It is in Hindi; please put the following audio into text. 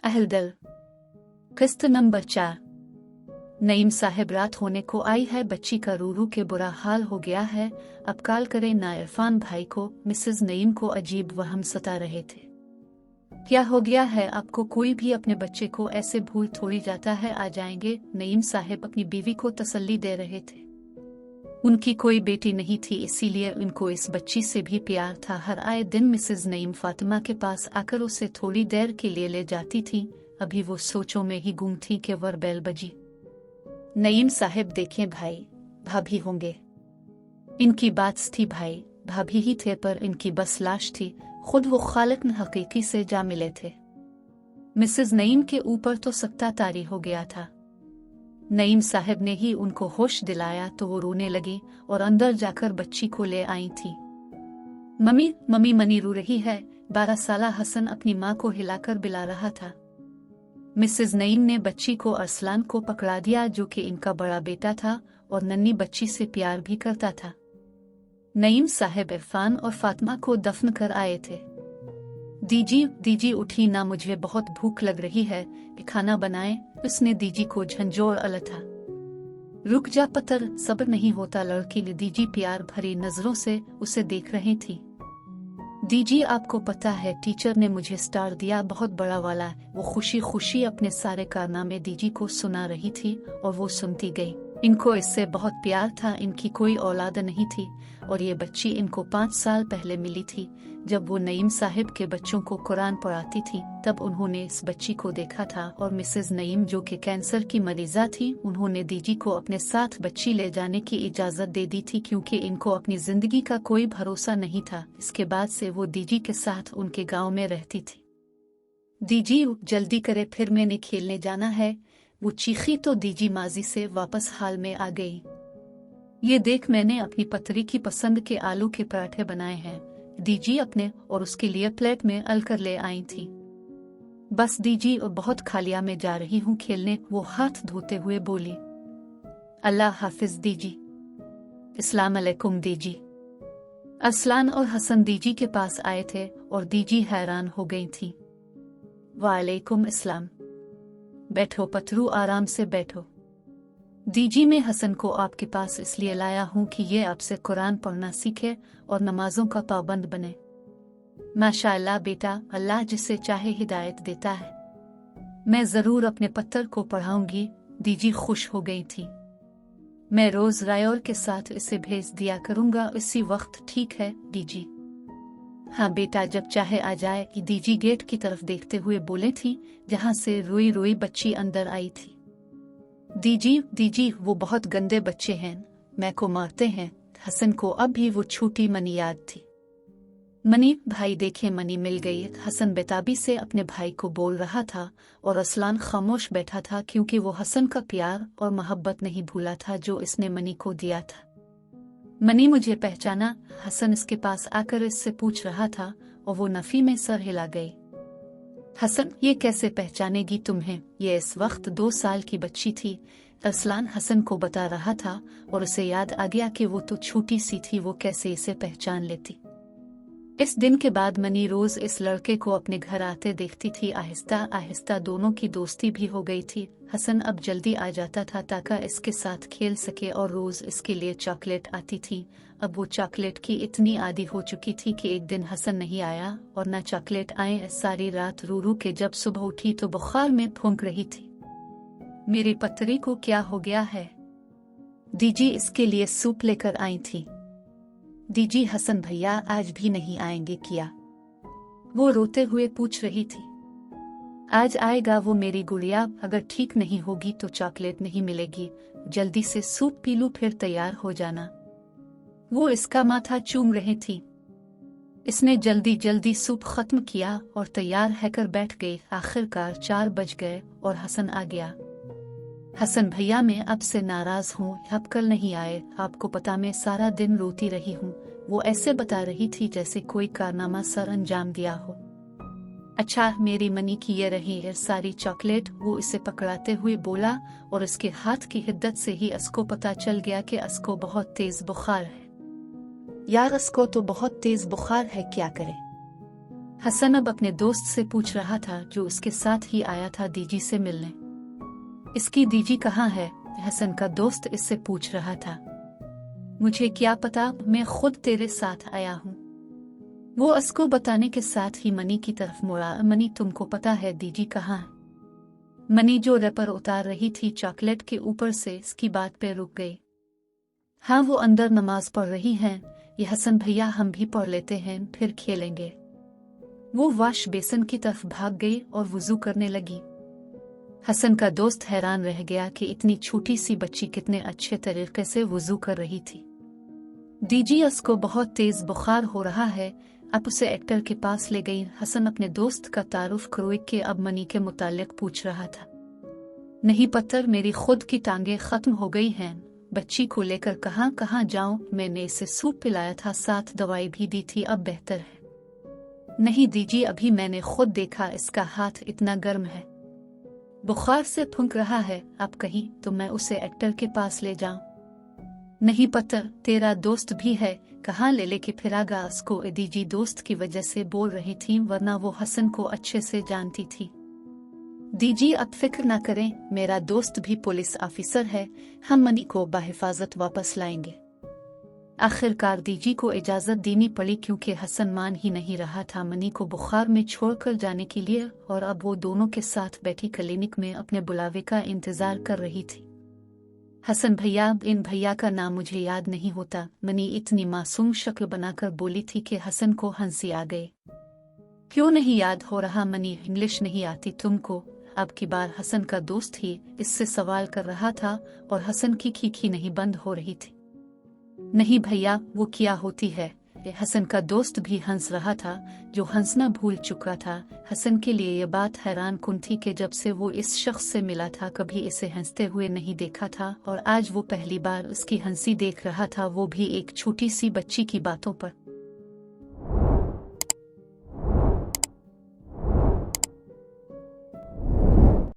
अहलदल किस्त नंबर 4। नईम साहब रात होने को आई है, बच्ची का रू के बुरा हाल हो गया है। अब कॉल करें ना इरफान भाई को। मिसेज नईम को अजीब वहम सता रहे थे। क्या हो गया है आपको? कोई भी अपने बच्चे को ऐसे भूल थोड़ी जाता है। आ जाएंगे। नईम साहब अपनी बीवी को तसल्ली दे रहे थे। उनकी कोई बेटी नहीं थी, इसीलिए उनको इस बच्ची से भी प्यार था। हर आए दिन मिसेज नईम फातिमा के पास आकर उसे थोड़ी देर के लिए ले जाती थी। अभी वो सोचों में ही गुम थी कि वर बेल बजी। नईम साहब देखें भाई, भाभी होंगे। इनकी बात थी भाई, भाभी ही थे, पर इनकी बस लाश थी। खुद वो खालिक ने हकीकी से जा मिले थे। मिसेज नईम के ऊपर तो सख्ता तारी हो गया था। नईम साहब ने ही उनको होश दिलाया तो वो रोने लगी और अंदर जाकर बच्ची को ले आई थी। मम्मी मम्मी, मनी रो रही है। 12 साला हसन अपनी माँ को हिलाकर बिला रहा था। मिसेज नईम ने बच्ची को अरसलान को पकड़ा दिया, जो कि इनका बड़ा बेटा था और नन्ही बच्ची से प्यार भी करता था। नईम साहब इरफान और फातिमा को दफन कर आए थे। दीजी उठी ना, मुझे बहुत भूख लग रही है, खाना बनाए। उसने दीजी को झंझोर अलथा। रुक जा पत्थर, सब्र नहीं होता लड़की ने। दीजी प्यार भरी नजरों से उसे देख रही थी। दीजी आपको पता है टीचर ने मुझे स्टार दिया, बहुत बड़ा वाला। वो खुशी खुशी अपने सारे कारनामे दीजी को सुना रही थी और वो सुनती गई। इनको इससे बहुत प्यार था। इनकी कोई औलाद नहीं थी और ये बच्ची इनको 5 साल पहले मिली थी। जब वो नईम साहिब के बच्चों को कुरान पढ़ाती थी तब उन्होंने इस बच्ची को देखा था और मिसेज नईम, जो कि कैंसर की मरीजा थी, उन्होंने दीजी को अपने साथ बच्ची ले जाने की इजाजत दे दी थी, क्योंकि इनको अपनी जिंदगी का कोई भरोसा नहीं था। इसके बाद से वो दीजी के साथ उनके गाँव में रहती थी। दीजी जल्दी करे, फिर मैंने खेलने जाना है। वो चीखी तो दीजी माजी से वापस हाल में आ गई। ये देख, मैंने अपनी पतरी की पसंद के आलू के पराठे बनाए हैं। दीजी अपने और उसके लिए प्लेट में अलकर ले आई थी। बस दीजी, और बहुत खालिया में जा रही हूँ खेलने। वो हाथ धोते हुए बोली। अल्लाह हाफिज दीजी। अस्सलाम अलैकुम दीजी। अरसलान और हसन दीजी के पास आए थे और दीजी हैरान हो गई थी। वालेकुम अस्सलाम। बैठो पतरू, आराम से बैठो। दीजी, मैं हसन को आपके पास इसलिए लाया हूँ कि ये आपसे कुरान पढ़ना सीखे और नमाजों का पाबंद बने। माशाअल्लाह बेटा, अल्लाह जिसे चाहे हिदायत देता है। मैं जरूर अपने पत्थर को पढ़ाऊंगी। दीजी खुश हो गई थी। मैं रोज रायोर के साथ इसे भेज दिया करूंगा। इसी वक्त ठीक है दीजी? हाँ बेटा, जब चाहे आ जाए। दीजी गेट की तरफ देखते हुए बोले थी, जहां से रोई रोई बच्ची अंदर आई थी। दीजी, वो बहुत गंदे बच्चे हैं, मैं को मारते हैं। हसन को अब भी वो छोटी मनी याद थी। मनी भाई देखे, मनी मिल गई। हसन बेताबी से अपने भाई को बोल रहा था और अरसलान खामोश बैठा था, क्योंकि वो हसन का प्यार और मोहब्बत नहीं भूला था जो इसने मनी को दिया था। मनी मुझे पहचाना? हसन इसके पास आकर इससे पूछ रहा था और वो नफी में सर हिला गई। हसन, ये कैसे पहचानेगी तुम्हें? ये इस वक्त 2 साल की बच्ची थी। अरसलान हसन को बता रहा था और उसे याद आ गया कि वो तो छोटी सी थी, वो कैसे इसे पहचान लेती। इस दिन के बाद मनी रोज इस लड़के को अपने घर आते देखती थी। आहिस्ता आहिस्ता दोनों की दोस्ती भी हो गई थी। हसन अब जल्दी आ जाता था ताकि इसके साथ खेल सके और रोज इसके लिए चॉकलेट आती थी। अब वो चॉकलेट की इतनी आदी हो चुकी थी कि एक दिन हसन नहीं आया और न चॉकलेट आए। सारी रात रू रू के जब सुबह उठी तो बुखार में फूंक रही थी। मेरी पतरी को क्या हो गया है? दीजी इसके लिए सूप लेकर आई थी। दीजी, हसन भैया आज भी नहीं आएंगे क्या? वो रोते हुए पूछ रही थी। आज आएगा वो मेरी गुड़िया, अगर ठीक नहीं होगी तो चॉकलेट नहीं मिलेगी। जल्दी से सूप पी लो, फिर तैयार हो जाना। वो इसका माथा चूम रही थी। इसने जल्दी जल्दी सूप खत्म किया और तैयार हैकर बैठ गई। आखिरकार 4 बज गए और हसन आ गया। हसन भैया, मैं अब से नाराज हूँ, अब कल नहीं आए। आपको पता, मैं सारा दिन रोती रही हूँ। वो ऐसे बता रही थी जैसे कोई कारनामा सर अंजाम दिया हो। अच्छा, मेरी मनी की ये रही है सारी चॉकलेट, वो इसे पकड़ाते हुए बोला और इसके हाथ की हिद्दत से ही असको पता चल गया कि असको बहुत तेज बुखार है। यार, असको तो बहुत तेज बुखार है, क्या करे? हसन अब अपने दोस्त से पूछ रहा था जो उसके साथ ही आया था दीजी से मिलने। इसकी दीजी कहाँ है? हसन का दोस्त इससे पूछ रहा था। मुझे क्या पता, मैं खुद तेरे साथ आया हूँ। वो उसको बताने के साथ ही मनी की तरफ मुड़ा। मनी, तुमको पता है दीजी कहाँ है? मनी जो रैपर उतार रही थी चॉकलेट के ऊपर से, इसकी बात पे रुक गई। हाँ, वो अंदर नमाज पढ़ रही हैं। ये हसन भैया, हम भी पढ़ लेते हैं, फिर खेलेंगे। वो वाश बेसन की तरफ भाग गई और वुजू करने लगी। हसन का दोस्त हैरान रह गया कि इतनी छोटी सी बच्ची कितने अच्छे तरीके से वुजू कर रही थी। दीजी उसको बहुत तेज बुखार हो रहा है, अब उसे एक्टर के पास ले गई। हसन अपने दोस्त का तारुफ करवाए के अब मनी के मुतालिक पूछ रहा था। नहीं पत्थर, मेरी खुद की टांगे खत्म हो गई हैं। बच्ची को लेकर कहाँ कहाँ जाऊं? मैंने इसे सूप पिलाया था, साथ दवाई भी दी थी, अब बेहतर है। नहीं दीजी, अभी मैंने खुद देखा, इसका हाथ इतना गर्म है, बुखार से फूंक रहा है। अब कहीं तो मैं उसे एक्टर के पास ले जाऊं? नहीं पत्थर, तेरा दोस्त भी है, कहाँ ले लेके फिरागा उसको? दीजी दोस्त की वजह से बोल रही थी, वरना वो हसन को अच्छे से जानती थी। दीजी अब फिक्र ना करें, मेरा दोस्त भी पुलिस ऑफिसर है, हम मनी को बाहिफाजत वापस लाएंगे। आखिरकार दीजी को इजाजत देनी पड़ी क्योंकि हसन मान ही नहीं रहा था मनी को बुखार में छोड़कर जाने के लिए, और अब वो दोनों के साथ बैठी क्लिनिक में अपने बुलावे का इंतजार कर रही थी। हसन भैया, इन भैया का नाम मुझे याद नहीं होता, मनी इतनी मासूम शक्ल बनाकर बोली थी कि हसन को हंसी आ गई। क्यों नहीं याद हो रहा मनी? इंग्लिश नहीं आती तुमको? अब की बार हसन का दोस्त ही इससे सवाल कर रहा था और हसन की खीखी नहीं बंद हो रही थी। नहीं भैया, वो क्या होती है? हसन का दोस्त भी हंस रहा था, जो हंसना भूल चुका था। हसन के लिए यह बात हैरान कुन थी कि जब से वो इस शख्स से मिला था कभी इसे हंसते हुए नहीं देखा था, और आज वो पहली बार उसकी हंसी देख रहा था, वो भी एक छोटी सी बच्ची की बातों पर।